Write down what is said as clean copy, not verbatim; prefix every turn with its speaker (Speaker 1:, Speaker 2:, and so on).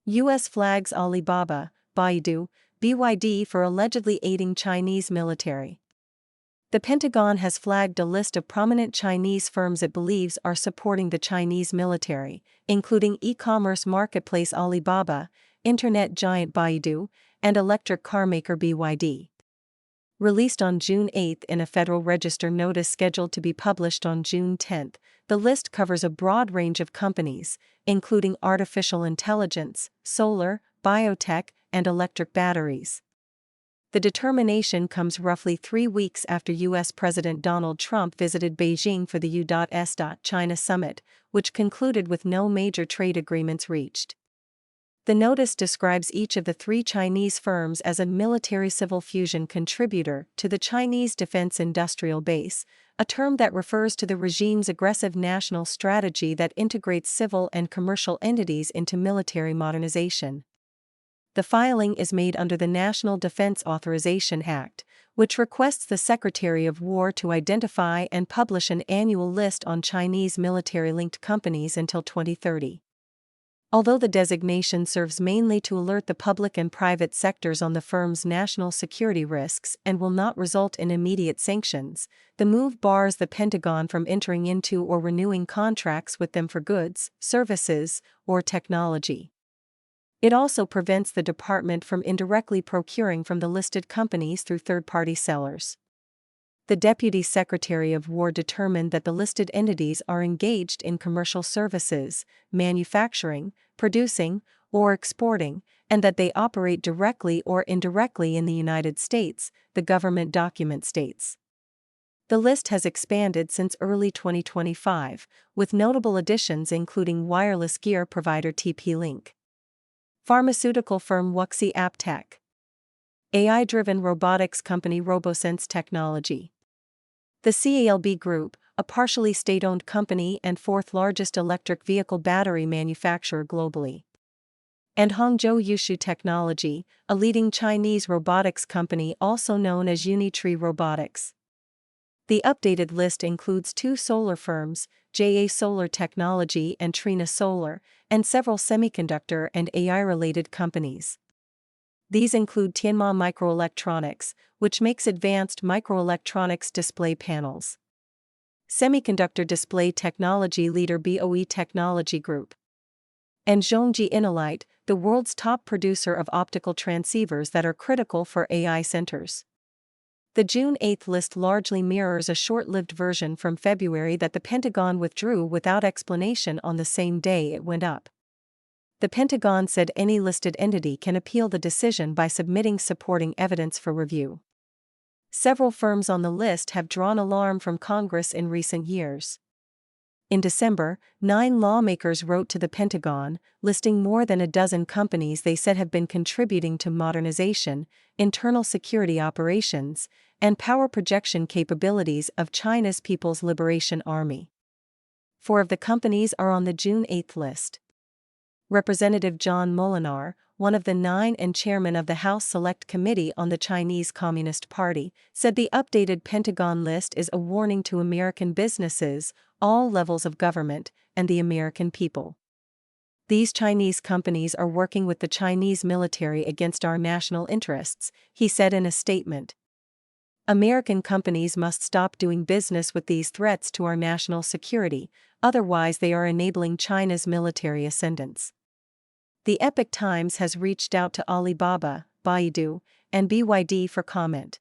Speaker 1: U.S. flags Alibaba, Baidu, BYD for allegedly aiding Chinese military. The Pentagon has flagged a list of prominent Chinese firms it believes are supporting the Chinese military, including e-commerce marketplace Alibaba, internet giant Baidu, and electric car maker BYD. Released on June 8 in a Federal Register notice scheduled to be published on June 10, the list covers a broad range of companies, including artificial intelligence, solar, biotech, and electric batteries. The determination comes roughly 3 weeks after U.S. President Donald Trump visited Beijing for the U.S. China summit, which concluded with no major trade agreements reached. The notice describes each of the 3 Chinese firms as a military-civil fusion contributor to the Chinese defense industrial base, a term that refers to the regime's aggressive national strategy that integrates civil and commercial entities into military modernization. The filing is made under the National Defense Authorization Act, which requests the Secretary of War to identify and publish an annual list on Chinese military-linked companies until 2030. Although the designation serves mainly to alert the public and private sectors on the firm's national security risks and will not result in immediate sanctions, the move bars the Pentagon from entering into or renewing contracts with them for goods, services, or technology. It also prevents the department from indirectly procuring from the listed companies through third-party sellers. The Deputy Secretary of War determined that the listed entities are engaged in commercial services, manufacturing, producing, or exporting, and that they operate directly or indirectly in the United States, the government document states. The list has expanded since early 2025, with notable additions including wireless gear provider TP-Link, pharmaceutical firm Wuxi AppTech, AI-driven robotics company RoboSense Technology, the CALB Group, a partially state-owned company and 4th-largest electric vehicle battery manufacturer globally, and Hangzhou Yushu Technology, a leading Chinese robotics company also known as Unitree Robotics. The updated list includes 2 solar firms, JA Solar Technology and Trina Solar, and several semiconductor and AI-related companies. These include Tianma Microelectronics, which makes advanced microelectronics display panels, semiconductor display technology leader BOE Technology Group, and Zhongji Inolite, the world's top producer of optical transceivers that are critical for AI centers. The June 8 list largely mirrors a short-lived version from February that the Pentagon withdrew without explanation on the same day it went up. The Pentagon said any listed entity can appeal the decision by submitting supporting evidence for review. Several firms on the list have drawn alarm from Congress in recent years. In December, 9 lawmakers wrote to the Pentagon, listing more than a dozen companies they said have been contributing to modernization, internal security operations, and power projection capabilities of China's People's Liberation Army. 4 of the companies are on the June 8 list. Representative John Molinar, one of the 9 and chairman of the House Select Committee on the Chinese Communist Party, said the updated Pentagon list is a warning to American businesses, all levels of government, and the American people. These Chinese companies are working with the Chinese military against our national interests, he said in a statement. American companies must stop doing business with these threats to our national security, otherwise they are enabling China's military ascendance. The Epoch Times has reached out to Alibaba, Baidu, and BYD for comment.